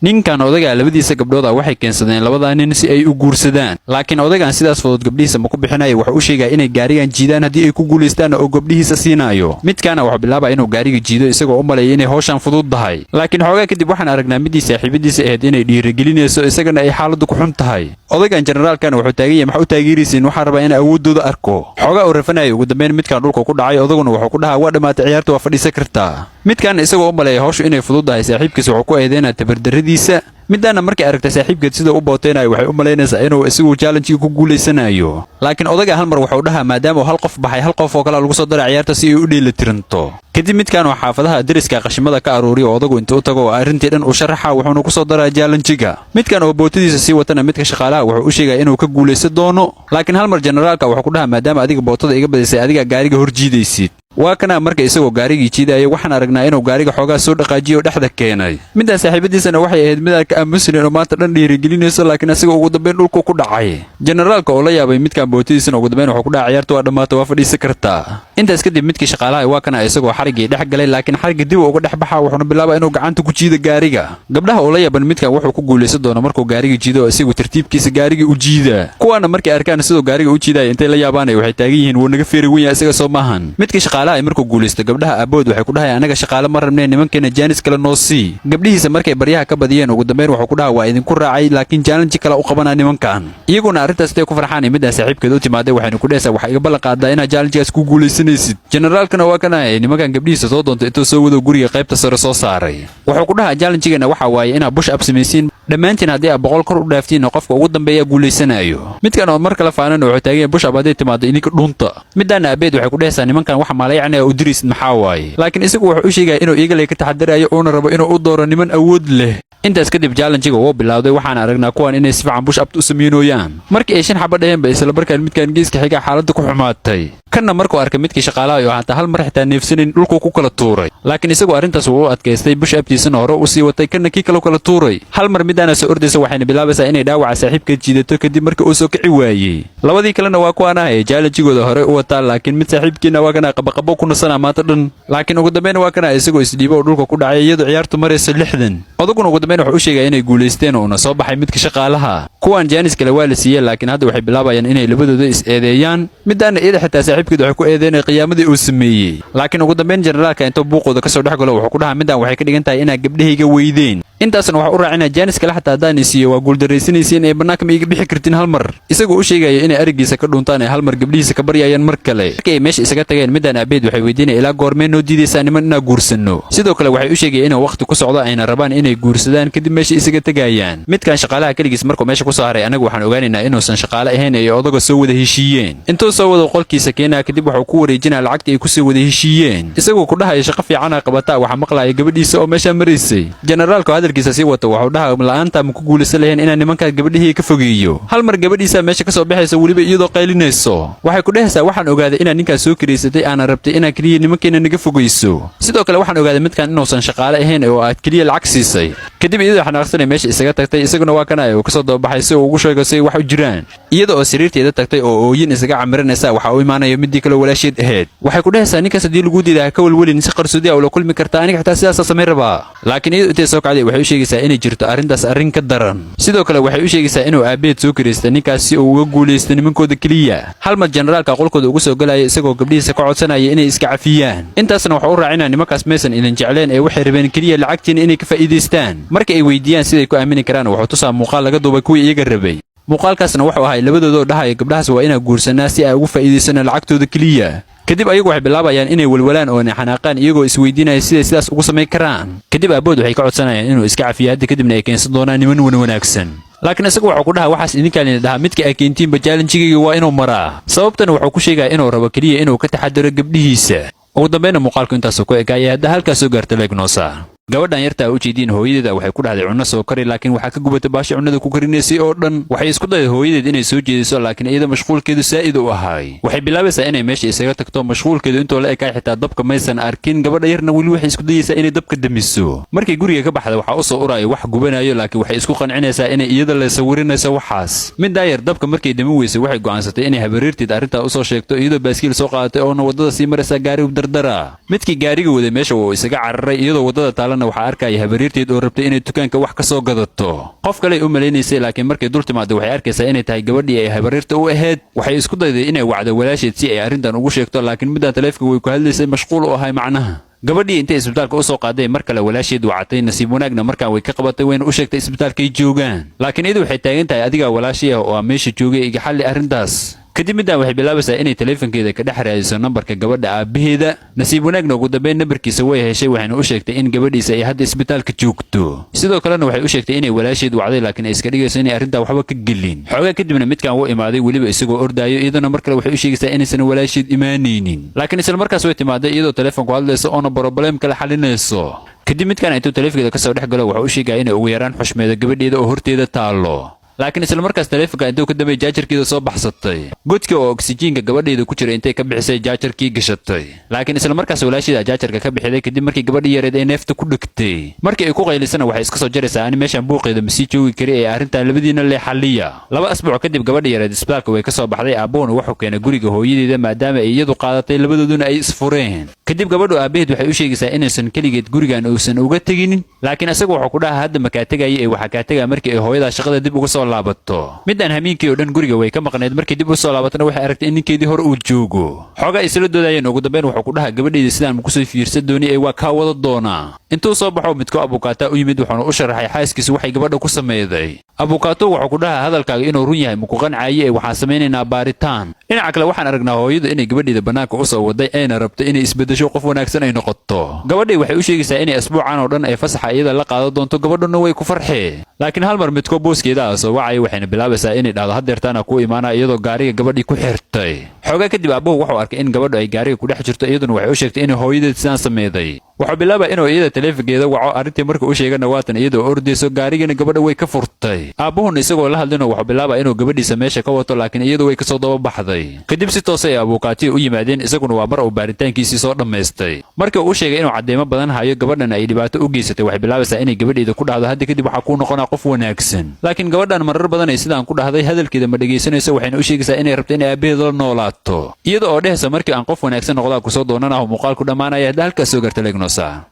ninkan odaga labadiisa gabdhood waxay keensadeen labada nin si ay u guursadaan laakiin odagan sidaas fudud gabdhihiisa ma ku bixinayo waxa uu sheegay inay gaarigan jiidaan hadii ay ku guuleystaan oo gabdhihiisa siinayo midkana waxa bilaabay inuu gaariga jiido isagoo u maleeyay inay hawshan fudud tahay laakiin xoogaa kadib waxaan aragnaa midii saaxiibadiisa ahayd inay dhiirigelinayso isagana ay xaaladdu ku xun tahay odagan generaalkan wuxuu taagan yahay waxa uu taageeraysiin waxa rabaa inay awoodooda arko xoogaa uu rafanayo ugu dambeyn midkan dhulka ku dhacay odaguna wuxuu ku dhahaa waa dhamaatay ciyaartu waa fadhiisan kartaa midkan isagoo u maleeyay hawshu inay fudud tahay saaxiibkiisa wuxuu ku eedeynaa tabardaradiisa midana markay aragtay saaxiibkeed sida u booteenay waxay u maleynaysaa inuu isagu challenge ku guuleysanayo laakiin odaga hal mar wuxuu dhahaa maadaama hal qof baxay hal qof oo kale lagu soo daray ciyaarta si ay u dheelitiranto kadib midkan waa xaafadaha dariska qashimada ka aruuriyo odagu inta u tago arrintii dhan u sharaxa wuxuuna ku soo daraa challenge-ga midkan oo bootadiisa si watana midka shaqaalaha wuxuu u sheegay inuu ka guuleysan doono laakiin hal mar generaalka wuxuu ku dhahaa maadaama adiga bootada iga badisay adiga gaariga hor jiidaysid waa kana marka isagoo gaarigii jiidayo waxaan aragnaa inuu gaariga xoogaa soo dhaqaajiyo dhexda keenay midaan saaxiibadiisana waxay ahayd mid ka aamusan oo maanta dhan dhiirigelinayso laakiin asagoo ugu dambeyn dhulka ku dhacay generaalka oo la yaabay midkan bootadiisana ugu dambeyn wuxuu ku dhacay ciyaartu waa dhamaatay waa fadhiisan kartaa intaas kadib midkii shaqaalaha waa kana isagoo xarigii dhex galay laakiin xariga dib uga dhex baxa wuxuuna bilaabay inuu gacanta ku jiido gaariga gabdhaha oo la yaaban midkan wuxuu ku guuleysan doono markuu gaariga jiido oo isagu tartiibkiisa gaariga u jiida kuwaana markay arkaan sidoo gaariga u jiidaya intay la yaabaan waxay taagan yihiin wuu naga feeri weyn isaga soo maahan midkii shaqaalaha markuu guuleysto gabdhaha abood waxay ku dhahay anaga shaqaale ma rabneen nimankeena jaanis kale noo sii gabdhihiisa markay baryaha ka badiyeen ugu dambeyn wuxuu ku dhahay waa idinku raacay laakiin challenge kale u qabanaa nimankan iyaguna arrintaas intay ku farxaan midaan saaxiibkeed u timaaday waxaynu ku dhehaysaa waxa iga ballan qaadaa inaad challenge-gaas ku guuleysanaysid generaalkana waa kana nimankan gabdhihiisa soo doonto intuu soo wado guriga qaybta sare soo saaray wuxuu ku dhahaa challenge-gana waxa waaye inaad bush up samaysiin dhammaantiin haddii aad 100 kor u dhaaftiin qofka ugu dambeeya guuleysanayo midkan oo mar kale faanan wuxuu taagan bush up haday timaado idinka dhunta midana abeed waxay ku dhehaysaa nimankan waxa maalayacnaa u diris maxaa waaye laakiin isagu wuxuu u sheegay inuu iyaga ka taxadarayo oo rabo inuu u dooro niman awood leh intaas kadib challenge-ga wuu bilowday waxaan aragnaa kuwan inay si fiican bush up u sameeyaan markii ay shan xabad dhaheen isla markaan midkan geeska xiga xaaladdu ku xumaatay kana markuu arkay midkii shaqaalaha oo hanta hal mar xitaa neefsanin dhulku ku kala tuuray laakiin isagu arrintaas wuu adkaystay bush up-tiisana hore u sii watay kana kii kala tuuray hal mar midana soo ordaysa waxayna bilaabaysaa inay dhaawaca saaxiibkeed jiidato kadib markii uu soo kici waayay labadii kalena waa kuwan challenge-gooda hore u wataa laakiin mid saaxiibkiina waa kana qabaqabo ku nasana maanta dhan laakiin ugu dambeyn waa kana isagoo isdhiibo dhulka ku dhacay iyadoo ciyaartu marayso 60 odaguna ugu dambeyn wuxuu u sheegay inay guuleysteen oo soo baxay midka shaqaalaha kuwan jaanis kale waa la siiyay laakiin hadda waxay bilaabayaan inay labadooda is eedeeyaan midana iyada xitaa saaxiibkeed waxay ku eedeeyeen qiyaamadii uu sameeyay laakiin ugu dambeyn generaalka intuu buuqooda ka soo dhax galo wuxuu ku dhahaa midaan waxay ka dhigan tahay inay gabdhahayga weydeen intaasna waxa u raacina jaanis kale xataa hadaan isiiyo waa guuldareysanaysiin ee banaanka ma iga bixi kartiin hal mar isagoo u sheegaya inay arigiisa ka dhuntaan ee hal mar gabdhihiisa ka baryayaan mar kale markay meesha isaga tageen midaan abeed waxay weydiinayaan ilaa goormeen noo diidaysaa niman inaa guursano sidoo kale waxay u sheegayeen inuu waqti ku socdo ayna rabaan inay guursadaan kadib meesha isaga tagayaan midkan shaqaalaha kaligiis markuu meesha ku soo haray anagu waxaan ogaanaynaa inuusan shaqaale ahayn ee odaga soo wada heshiiyeen intuu soo wado qolkiisa keenaa kadib wuxuu ku wareejinaa lacagtii ay ku soo wada heshiiyeen isagoo ku dhahaya shaqo fiican ay qabataa waxa maqlaaya gabadhiisa oo meesha maraysay generaalku hadalkiisa sii wato wuxuu dhahaa la'aanta ma ku guulaysan lahayn inaan nimanka gabadhihii ka fogeeyo hal mar gabadhiisa meesha ka soo baxaysa waliba iyadoo qaylinayso waxay ku dhahaysaa waxaan ogaaday inaan ninkaas soo kireysatay aan rabtay inaan kaliya nimankeena naga fogeyso sidoo kale waxaan ogaaday midkan inuusan shaqaale ahayn oo aad kaliya lacag siisay kadib iyadoo xanaaqsanay meesha isaga tagtay isaguna waa kana oo ka soo dabaxay si uu ugu sheego si wax u jiraan iyadoo sariirteeda tagtay oo ooyin isaga camiranaysa waxa uu imaanayo midii kale walaasheed ahayd waxay ku dhahaysaa ninkaas hadii lagu diidaa ka walwalin si qarsoodi ah oo la kulmi kartaa aniga xitaa sidaas sameey rabaa laakiin iyadoo intay soo kacday waxay u sheegaysaa inay jirto arrintaas arrin ka daran sidoo kale waxay u sheegaysaa inuu aabeed soo kireystay ninkaas si uu uga guuleysto nimankooda kaliya hal mar generaalka qolkooda ugu soo galaya isagoo gabdhihiisa ka codsanaya inay iska cafiyaan intaasna waxa uu raacinaa nimankaas meesan idin jecleen ee waxay rabeen kaliya lacagtiin inay ka faa'iideystaan marka ay weydiiyaan siday ku aamini karaan wuxuu tusaa muuqaal laga duubay kuwii iyaga rabay muuqaalkaasna wuxuu ahaa labadooda oo dhahaya gabdhahaas waa inaa guursanaa si ay ugu faa'iideystaan lacagtooda kaliya kadib ayagu waxay bilaabayaan inay walwalaan oo xanaaqaan iyagoo isweydiinaya siday sidaas ugu sameyn karaan kadib aabood waxay ka codsanayaan inuu iska cafiyo hadda kadibna ay keensan doonaan niman wanaagsan laakiin isagu wuxuu ku dhahaa waxaas idinkaan dhahaa midka ay keentiinba challenge-gayga waa inuu maraa sababtana wuxuu ku sheegaya inuu rabo kaliya inuu ka taxadaro gabdhihiisa ugu dambeynna muuqaalku intaasuu ku ekaayay hadda halkaas soo gaarta leegnoosa gabadhan yarta u jeedin hooyadeeda waxay ku dhahday cunno soo kari laakiin waxa ka gubatay baashi cunnada ku karinaysay oo dhan waxay isku dayday hooyadeed inay soo jeediso laakiin iyada mashquulkeedu saa'id u ahay waxay bilaabaysaa inay meesha isaga tagto mashquulkeedu intoo la ekay xitaa dabka maysan arkin gabadha yarna weli waxay isku dayaysaa inay dabka damiso markay guriga ka baxda waxa u soo uraayo wax gubanayo laakiin waxay isku qancinaysaa inay iyada la sawirinayso waxaas midda yar dabka markay dami weysay waxay go'aansatay inay habareerteed arrinta u soo sheegto iyadoo baaskiil soo qaadatay oo wadada sii maraysa gaari dardara midkii gaariga waday meesha uu isaga cararay iyadoo wadada kalena waxaa arkaya habaryarteed oo rabtay inay dukaanka wax ka soo gadato. qof kale u maleynaysay laakiin markay dul timaado waxay arkaysaa inay tahay gabadhii ay habaryarta u ahayd. waxay isku dayday inay wacdo walaasheed si ay arrintan ugu sheegto laakiin midaan taleefanka way ku hadlaysay mashquul u ahay macnaha. gabadhii intay isbitaalka u soo qaaday mar kale walaasheed wacatay, nasiib wanaagna markaan way ka qabatay wayna u sheegtay isbitaalkay joogaan. laakiin iyadu waxay taagan tahay adigaa walaashii ah oo meesha joogay iga xalli arrintaas. kadib midaan waxay bilaabaysaa inay taleefankeeda ka dhex raadiso nambarka gabadha aabaheeda. nasiib wanaagna ugu dambeyn nambarkiisa way heshay waxayna u sheegtay in gabadhiisa ay hadda isbitaalka joogto. sidoo kalena waxay u sheegtay inay walaasheed wacday laakiin ay iska dhigayso inay arrintaa waxba ka gelin. xoogaa kadibna midkaan wuu imaaday weliba isagoo ordaayo, iyaduna mar kale waxay u sheegaysaa inaysan walaasheed imaanaynin. laakiin isla markaas way timaaday iyadoo taleefanku hadlayso oona broblem kale xalinayso. kadib midkaan intuu taleefankeeda kasoo dhex galo waxa u sheegaya inay ugu yaraan xushmeedo gabadheeda oo horteeda taalo. laakiin isla markaas taleefanka intuu ka dambeeyay jaajarkeeda soo baxsatay. godka oo oksijiinka gabadheeda ku jira intay ka bixisay jaajarkii gashatay. laakiin isla markaas walaasheeda jaajarka ka bixiday kadib markii gabadhii yareed ay neefta ku dhigtay. markii ay ku qaylisana waxay iska soo jaraysaa ani meeshan buuqeeda ma sii joogi kari ee arrintan labadiina lee xalliya. 2 asbuuc kadib gabadhii yareed isbitaalka way ka soo baxday. aabuhuna wuxuu keenay guriga hooyadeeda maadaama ay iyadu qaadatay labadooduna ay isfureen. kadib gabadhu aabaheed waxay u sheegaysaa inaysan keligeed gurigan uusan uga teginin, laakiin isagu wuxuu ku dhahaa hadda makaa tegaya ee waxaa kaa tegaa markii ay hooyadaa shaqada dib uga soo laabato. midaan hamiinkii oo dhan guriga way ka maqnayd, markii dib u soo laabatana waxay aragtay in ninkeedii hore uu joogo. xoogaa isla doodayeen ugu dambeyn wuxuu ku dhahaa gabadheedii sidaan ku soo fiirsan dooni ee waa kaa wada doonaa. intuu soo baxo midko abukaata u yimid wuxuuna u sharaxay xaaskiisu waxay gabadha ku sameeyday. abukaatu wuxuu ku dhahaa hadalkaaga inuu run yahay muku qancaaye ee waxaan samaynaynaa baaritaan. dhinaca kale waxaan aragnaa hooyadu inay gabadheeda bannaanka u soo waday ayna rabto inay isbedesho qof wanaagsan ay noqoto. gabadhii waxay u sheegaysaa inay asbuucan oo dhan ay fasaxa iyada la qaadan doonto, gabadhuna way ku farxee. laakiin hal mar midko booskeeda ah soo wacay waxayna bilaabaysaa inay dhahdo hadeertaana ku imaana iyadoo gaariga gabadhii ku xirtay. xoogaa kadib aabuhu wuxuu arkay in gabadhu ay gaariga ku dhex jirto, iyaduna waxay u sheegtay inay hooyadeed sidaan sameeyday. wuxuu bilaabay inuu iyada taleefankeeda waco, arrintii marka u sheegana waatan iyadoo ordayso gaarigana gabadha way ka furtay. aabuhuna isagoo la hadlino wuxuu bilaabay inuu gabadhiisa meesha ka wato laakiin iyadu way kasoo daba baxday. kadib si toos ay abukaatiya u yimaadeen, isaguna waa mar uu baaritaankiisii soo dhammaystay. markii uu sheegay inuu cadeymo badan hayo gabadhana ay dhibaato u geysatay waxay bilaabaysaa inay gabadheeda ku dhahdo hadda kadib waxaa kuu noqonaa qof wanaagsan. laakiin gabadhan marar badan ay sidaan ku dhahday hadalkeeda ma dhegaysanayso, waxayna u sheegaysaa inay rabto inay aabaheed la noolaato iyada oo dhehaysa markii aan qof wanaagsan noqdaa kusoo doonanaho muuqaalku dhammaanaya. hadda halkaas soo garta leegnosa.